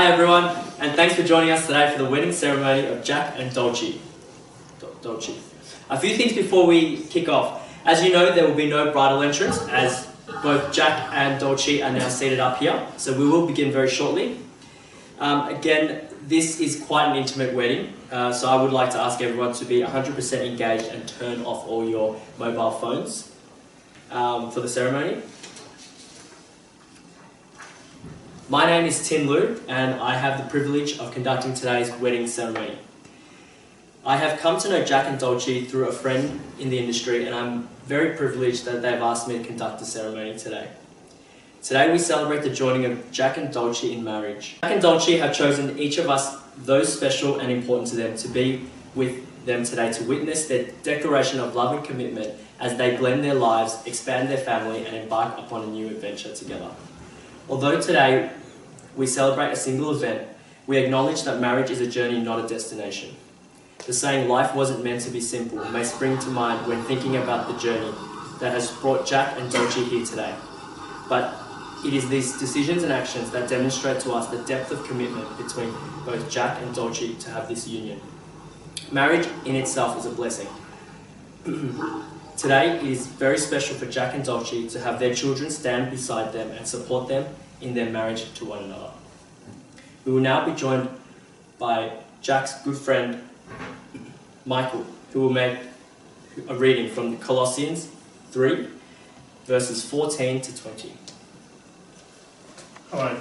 Hi everyone, and thanks for joining us today for the wedding ceremony of Jack and Dulcie. A few things before we kick off. As you know, there will be no bridal entrance as both Jack and Dulcie are now seated up here, so we will begin very shortly. Again, this is quite an intimate wedding, so I would like to ask everyone to be 100% engaged and turn off all your mobile phones for the ceremony. My name is Tin Lu, and I have the privilege of conducting today's wedding ceremony. I have come to know Jack and Dulcie through a friend in the industry, and I'm very privileged that they've asked me to conduct the ceremony today. Today we celebrate the joining of Jack and Dulcie in marriage. Jack and Dulcie have chosen each of us those special and important to them to be with them today to witness their declaration of love and commitment as they blend their lives, expand their family, and embark upon a new adventure together. Although today we celebrate a single event, we acknowledge that marriage is a journey, not a destination. The saying, "life wasn't meant to be simple," may spring to mind when thinking about the journey that has brought Jack and Dulcie here today. But it is these decisions and actions that demonstrate to us the depth of commitment between both Jack and Dulcie to have this union. Marriage in itself is a blessing. Today it is very special for Jack and Dulcie to have their children stand beside them and support them in their marriage to one another. We will now be joined by Jack's good friend Michael, who will make a reading from Colossians 3, verses 14 to 20. Hello.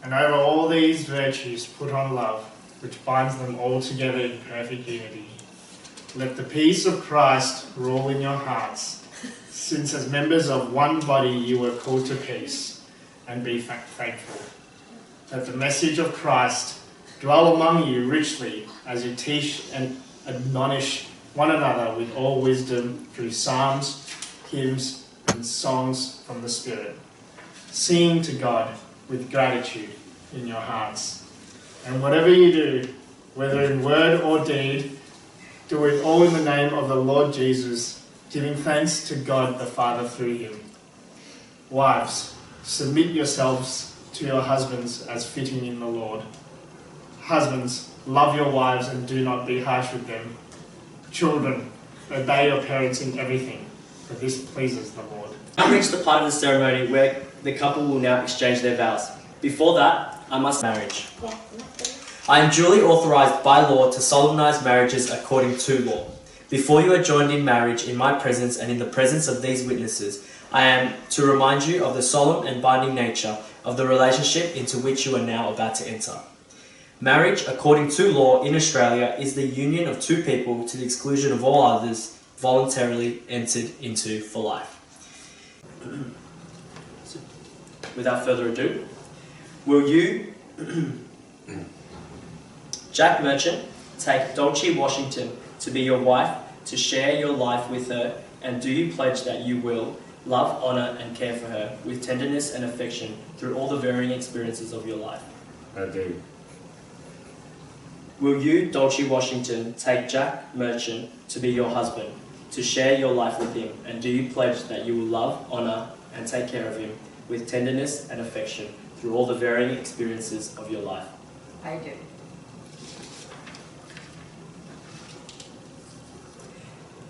And over all these virtues put on love, which binds them all together in perfect unity. Let the peace of Christ rule in your hearts, since as members of one body you were called to peace, and be thankful. Let the message of Christ dwell among you richly as you teach and admonish one another with all wisdom through psalms, hymns, and songs from the Spirit, singing to God with gratitude in your hearts. And whatever you do, whether in word or deed, do it all in the name of the Lord Jesus, giving thanks to God the Father through him. Wives, submit yourselves to your husbands as fitting in the Lord. Husbands, love your wives and do not be harsh with them. Children, obey your parents in everything, for this pleases the Lord. I've reached the part of the ceremony where the couple will now exchange their vows. Before that, I must marriage. I am duly authorized by law to solemnize marriages according to law. Before you are joined in marriage in my presence and in the presence of these witnesses, I am to remind you of the solemn and binding nature of the relationship into which you are now about to enter. Marriage, according to law in Australia, is the union of two people to the exclusion of all others voluntarily entered into for life. So, without further ado, will you, Jack Merchant, take Dulcie Washington to be your wife, to share your life with her, and do you pledge that you will love, honour and care for her with tenderness and affection through all the varying experiences of your life? I do. Will you, Dulcie Washington, take Jack Merchant to be your husband, to share your life with him, and do you pledge that you will love, honour and take care of him with tenderness and affection through all the varying experiences of your life? I do.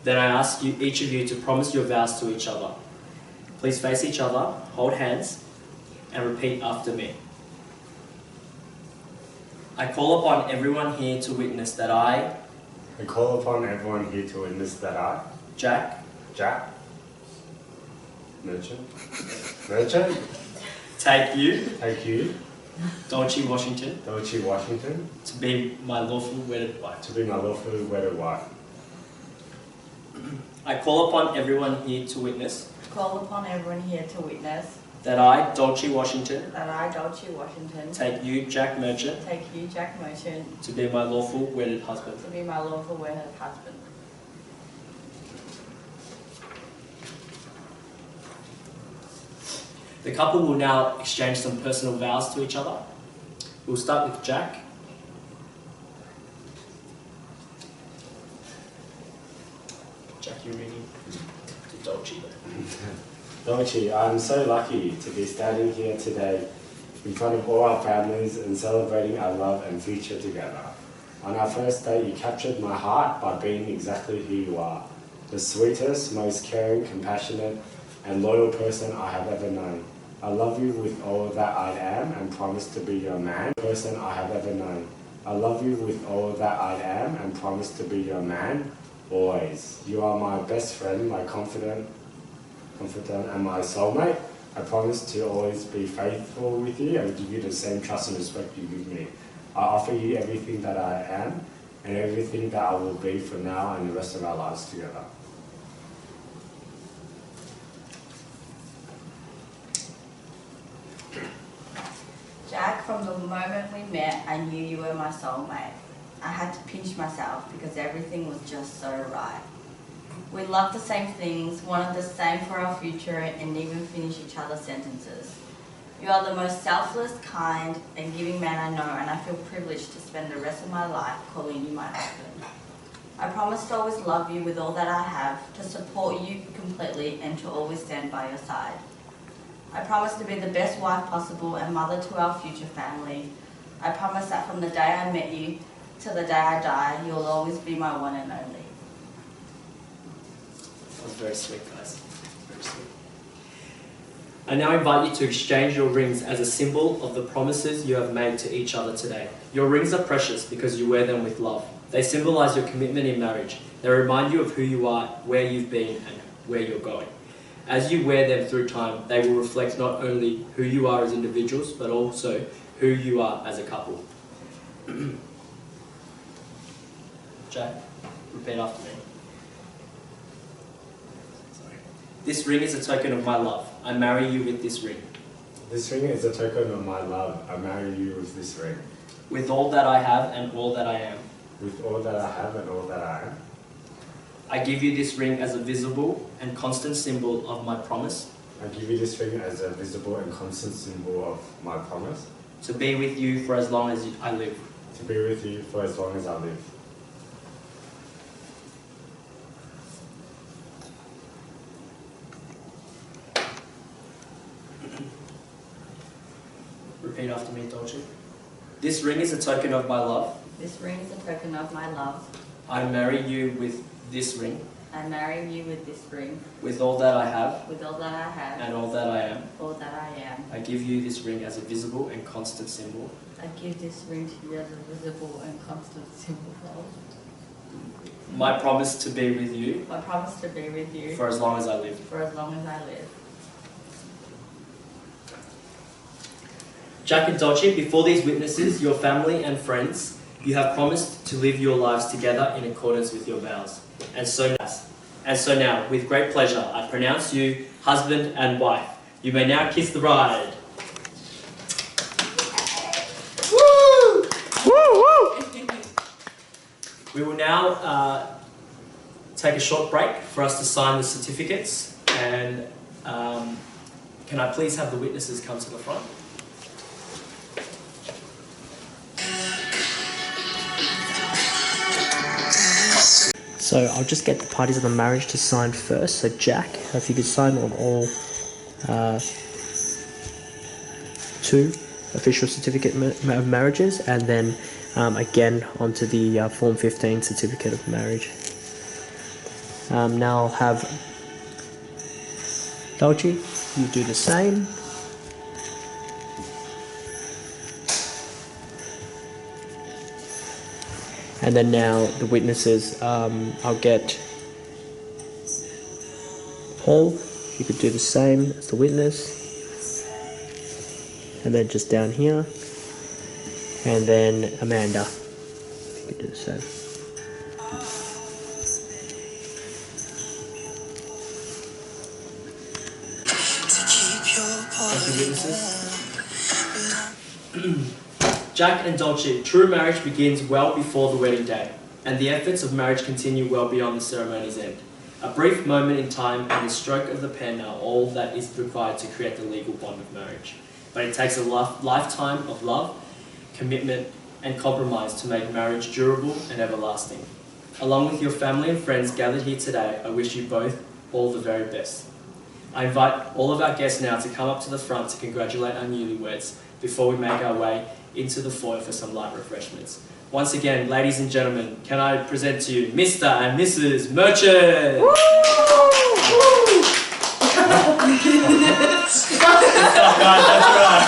Then I ask you, each of you, to promise your vows to each other. Please face each other, hold hands, and repeat after me. I call upon everyone here to witness that I call upon everyone here to witness that I, Jack Merchant, take you, Dulcie Washington, to be my lawful wedded wife. I call upon everyone here to witness that I, Dulcie Washington, take you, Jack Merchant, to be my lawful wedded husband. The couple will now exchange some personal vows to each other. We'll start with Jack. Jack, you're reading Dulcie. Dulcie, I'm so lucky to be standing here today in front of all our families and celebrating our love and future together. On our first date, you captured my heart by being exactly who you are, the sweetest, most caring, compassionate, and loyal person I have ever known. I love you with all that I am and promise to be your man, person I have ever known. I love you with all that I am and promise to be your man, always. You are my best friend, my confidant and my soulmate. I promise to always be faithful with you and give you the same trust and respect you give me. I offer you everything that I am and everything that I will be for now and the rest of our lives together. Jack, from the moment we met, I knew you were my soulmate. I had to pinch myself because everything was just so right. We loved the same things, wanted the same for our future, and even finished each other's sentences. You are the most selfless, kind, and giving man I know, and I feel privileged to spend the rest of my life calling you my husband. I promise to always love you with all that I have, to support you completely, and to always stand by your side. I promise to be the best wife possible and mother to our future family. I promise that from the day I met you till the day I die, you'll always be my one and only. That was very sweet, guys. Very sweet. I now invite you to exchange your rings as a symbol of the promises you have made to each other today. Your rings are precious because you wear them with love. They symbolize your commitment in marriage. They remind you of who you are, where you've been, and where you're going. As you wear them through time, they will reflect not only who you are as individuals, but also who you are as a couple. Jack, repeat after me. Sorry. This ring is a token of my love. I marry you with this ring. This ring is a token of my love. I marry you with this ring. With all that I have and all that I am. With all that I have and all that I am. I give you this ring as a visible and constant symbol of my promise. I give you this ring as a visible and constant symbol of my promise. To be with you for as long as I live. To be with you for as long as I live. Repeat after me, Dulcie. This ring is a token of my love. This ring is a token of my love. I marry you with this ring. I marry you with this ring. With all that I have. With all that I have. And all that I am. All that I am. I give you this ring as a visible and constant symbol. I give this ring to you as a visible and constant symbol of My promise to be with you. my promise to be with you For as long as I live. for as long as I live. Jack and Dulcie, before these witnesses, your family and friends, you have promised to live your lives together in accordance with your vows. And so now, with great pleasure, I pronounce you husband and wife. You may now kiss the bride. Woo! Woo! Woo! We will now take a short break for us to sign the certificates. And can I please have the witnesses come to the front? So I'll just get the parties of the marriage to sign first. So Jack, if you could sign on all 2 official certificate of marriages, and then again onto the Form 15 certificate of marriage. Now I'll have Dulcie, you do the same. And then now the witnesses, I'll get Paul, you could do the same as the witness. And then just down here. And then Amanda, you could do the same. Thank you, witnesses. Jack and Dulcie, true marriage begins well before the wedding day, and the efforts of marriage continue well beyond the ceremony's end. A brief moment in time and the stroke of the pen are all that is required to create the legal bond of marriage. But it takes a lifetime of love, commitment, and compromise to make marriage durable and everlasting. Along with your family and friends gathered here today, I wish you both all the very best. I invite all of our guests now to come up to the front to congratulate our newlyweds before we make our way into the foyer for some light refreshments. Once again, ladies and gentlemen, can I present to you Mr. and Mrs. Merchant? Woo! Good stuff, guys, that's right.